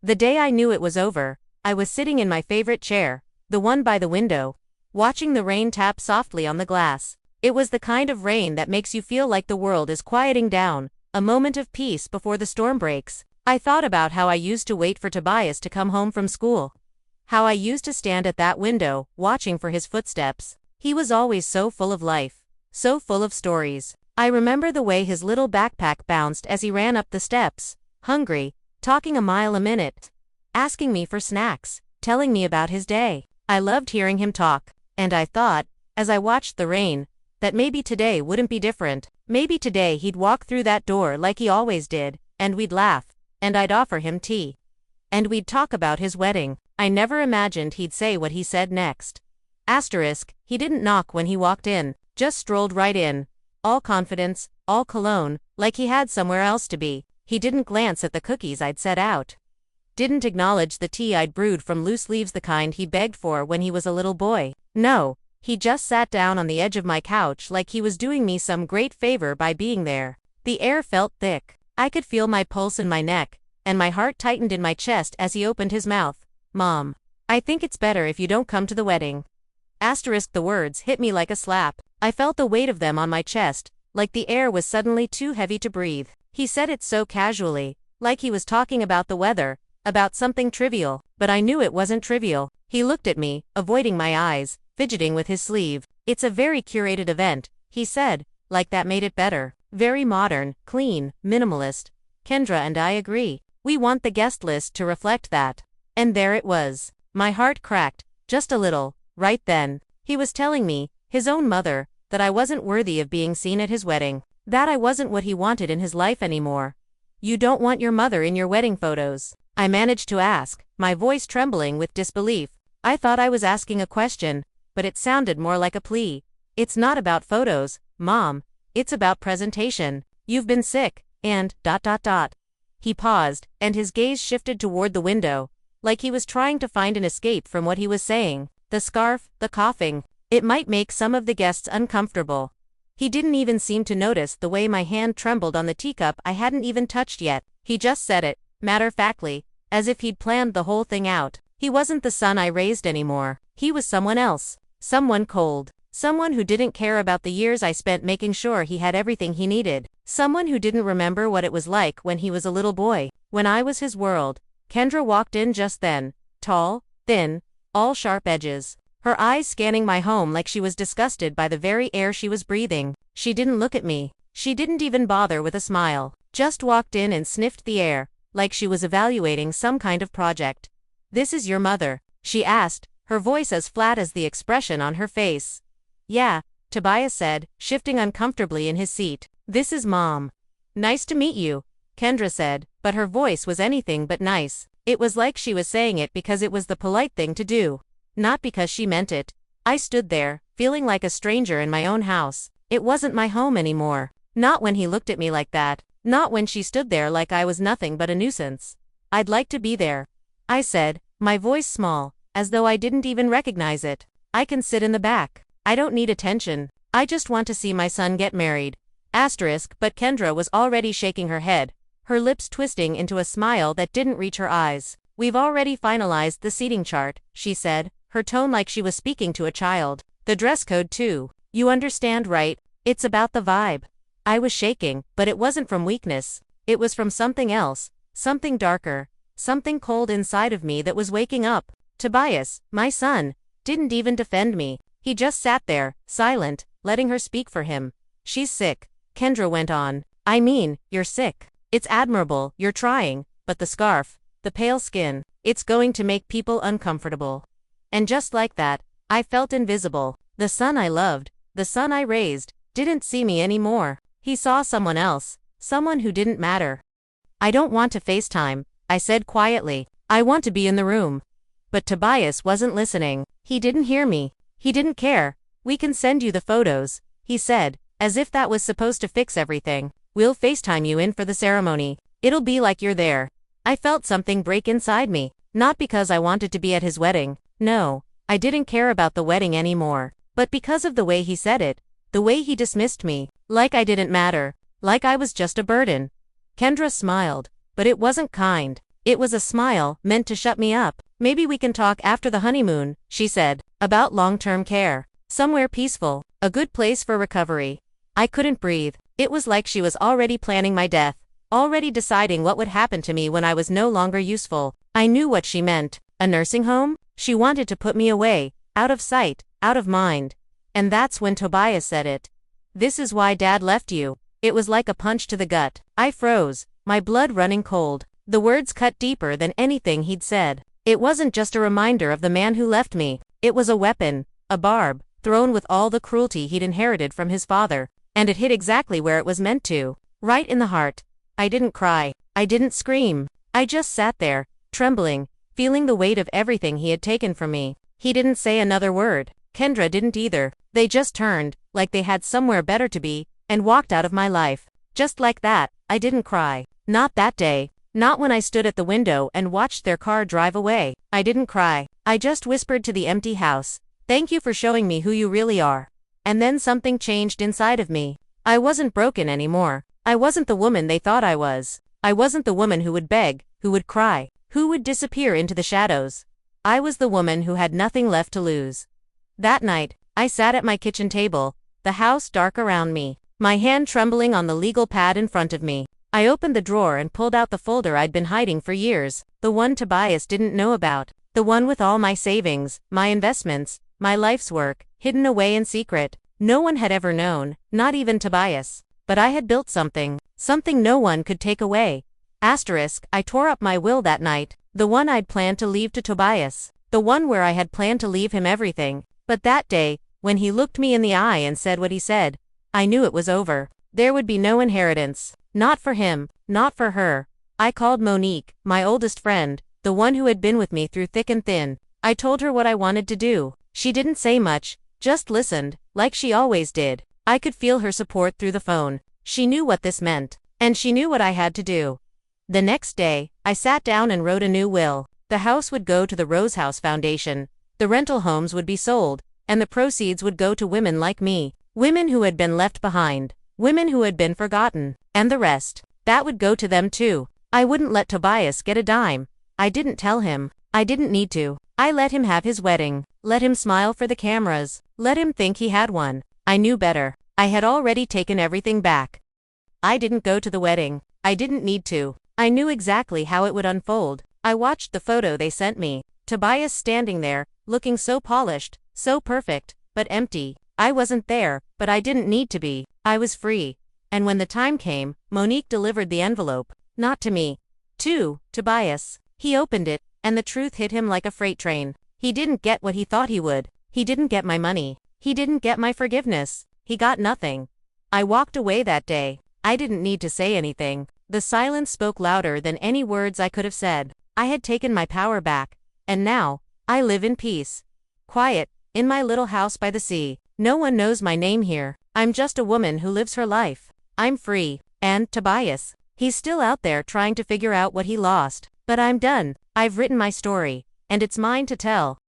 The day I knew it was over, I was sitting in my favorite chair, the one by the window, watching the rain tap softly on the glass. It was the kind of rain that makes you feel like the world is quieting down, a moment of peace before the storm breaks. I thought about how I used to wait for Tobias to come home from school. How I used to stand at that window, watching for his footsteps. He was always so full of life, so full of stories. I remember the way his little backpack bounced as he ran up the steps, hungry, talking a mile a minute, asking me for snacks, telling me about his day. I loved hearing him talk, and I thought, as I watched the rain, that maybe today wouldn't be different. Maybe today he'd walk through that door like he always did, and we'd laugh, and I'd offer him tea. And we'd talk about his wedding. I never imagined he'd say what he said next. He didn't knock when he walked in, just strolled right in. All confidence, all cologne, like he had somewhere else to be. He didn't glance at the cookies I'd set out. Didn't acknowledge the tea I'd brewed from loose leaves, the kind he begged for when he was a little boy. No, he just sat down on the edge of my couch like he was doing me some great favor by being there. The air felt thick. I could feel my pulse in my neck, and my heart tightened in my chest as he opened his mouth. Mom, I think it's better if you don't come to the wedding. The words hit me like a slap. I felt the weight of them on my chest, like the air was suddenly too heavy to breathe. He said it so casually, like he was talking about the weather, about something trivial, but I knew it wasn't trivial. He looked at me, avoiding my eyes, fidgeting with his sleeve. It's a very curated event, he said, like that made it better. Very modern, clean, minimalist. Kendra and I agree. We want the guest list to reflect that. And there it was. My heart cracked, just a little, right then. He was telling me, his own mother, that I wasn't worthy of being seen at his wedding. That I wasn't what he wanted in his life anymore. You don't want your mother in your wedding photos? I managed to ask, my voice trembling with disbelief. I thought I was asking a question, but it sounded more like a plea. It's not about photos, Mom. It's about presentation. You've been sick, and ... He paused, and his gaze shifted toward the window, like he was trying to find an escape from what he was saying. The scarf, the coughing. It might make some of the guests uncomfortable. He didn't even seem to notice the way my hand trembled on the teacup I hadn't even touched yet. He just said it, matter-of-factly, as if he'd planned the whole thing out. He wasn't the son I raised anymore. He was someone else. Someone cold. Someone who didn't care about the years I spent making sure he had everything he needed. Someone who didn't remember what it was like when he was a little boy. When I was his world. Kendra walked in just then. Tall, thin, all sharp edges. Her eyes scanning my home like she was disgusted by the very air she was breathing. She didn't look at me. She didn't even bother with a smile. Just walked in and sniffed the air, like she was evaluating some kind of project. "This is your mother?" she asked, her voice as flat as the expression on her face. "Yeah," Tobias said, shifting uncomfortably in his seat. "This is Mom." "Nice to meet you," Kendra said, but her voice was anything but nice. It was like she was saying it because it was the polite thing to do, not because she meant it. I stood there, feeling like a stranger in my own house. It wasn't my home anymore. Not when he looked at me like that. Not when she stood there like I was nothing but a nuisance. "I'd like to be there," I said, my voice small, as though I didn't even recognize it. "I can sit in the back. I don't need attention. I just want to see my son get married." But Kendra was already shaking her head, her lips twisting into a smile that didn't reach her eyes. "We've already finalized the seating chart," she said, her tone like she was speaking to a child. "The dress code too. You understand, right? It's about the vibe." I was shaking, but it wasn't from weakness. It was from something else, something darker, something cold inside of me that was waking up. Tobias, my son, didn't even defend me. He just sat there, silent, letting her speak for him. "She's sick," Kendra went on. "I mean, you're sick. It's admirable, you're trying, but the scarf, the pale skin, it's going to make people uncomfortable." And just like that, I felt invisible. The son I loved, the son I raised, didn't see me anymore. He saw someone else, someone who didn't matter. "I don't want to FaceTime," I said quietly. "I want to be in the room." But Tobias wasn't listening. He didn't hear me. He didn't care. "We can send you the photos," he said, as if that was supposed to fix everything. "We'll FaceTime you in for the ceremony. It'll be like you're there." I felt something break inside me. Not because I wanted to be at his wedding. No, I didn't care about the wedding anymore. But because of the way he said it. The way he dismissed me, like I didn't matter, like I was just a burden. Kendra smiled, but it wasn't kind. It was a smile, meant to shut me up. Maybe we can talk after the honeymoon, she said. About long-term care. Somewhere peaceful. A good place for recovery. I couldn't breathe. It was like she was already planning my death. Already deciding what would happen to me when I was no longer useful. I knew what she meant. A nursing home? She wanted to put me away. Out of sight. Out of mind. And that's when Tobias said it. This is why Dad left you. It was like a punch to the gut. I froze. My blood running cold. The words cut deeper than anything he'd said. It wasn't just a reminder of the man who left me. It was a weapon. A barb. Thrown with all the cruelty he'd inherited from his father. And it hit exactly where it was meant to. Right in the heart. I didn't cry. I didn't scream. I just sat there, trembling, feeling the weight of everything he had taken from me. He didn't say another word. Kendra didn't either. They just turned, like they had somewhere better to be, and walked out of my life. Just like that. I didn't cry. Not that day. Not when I stood at the window and watched their car drive away. I didn't cry. I just whispered to the empty house, "Thank you for showing me who you really are." And then something changed inside of me. I wasn't broken anymore. I wasn't the woman they thought I was. I wasn't the woman who would beg, who would cry, who would disappear into the shadows. I was the woman who had nothing left to lose. That night, I sat at my kitchen table, the house dark around me, my hand trembling on the legal pad in front of me. I opened the drawer and pulled out the folder I'd been hiding for years, the one Tobias didn't know about, the one with all my savings, my investments, my life's work, hidden away in secret. No one had ever known, not even Tobias. But I had built something no one could take away. Asterisk, I tore up my will that night, the one I'd planned to leave to Tobias, the one where I had planned to leave him everything. But that day, when he looked me in the eye and said what he said, I knew it was over. There would be no inheritance. Not for him, not for her. I called Monique, my oldest friend, the one who had been with me through thick and thin. I told her what I wanted to do. She didn't say much, just listened, like she always did. I could feel her support through the phone. She knew what this meant, and she knew what I had to do. The next day, I sat down and wrote a new will. The house would go to the Rose House Foundation. The rental homes would be sold, and the proceeds would go to women like me, women who had been left behind, women who had been forgotten, and the rest. That would go to them too. I wouldn't let Tobias get a dime. I didn't tell him. I didn't need to. I let him have his wedding. Let him smile for the cameras. Let him think he had one. I knew better. I had already taken everything back. I didn't go to the wedding. I didn't need to. I knew exactly how it would unfold. I watched the photo they sent me. Tobias standing there, looking so polished, so perfect, but empty. I wasn't there, but I didn't need to be. I was free. And when the time came, Monique delivered the envelope. Not to me. To Tobias. He opened it, and the truth hit him like a freight train. He didn't get what he thought he would. He didn't get my money. He didn't get my forgiveness. He got nothing. I walked away that day. I didn't need to say anything. The silence spoke louder than any words I could have said. I had taken my power back. And now, I live in peace. Quiet, in my little house by the sea. No one knows my name here. I'm just a woman who lives her life. I'm free. And Tobias, he's still out there trying to figure out what he lost. But I'm done. I've written my story. And it's mine to tell.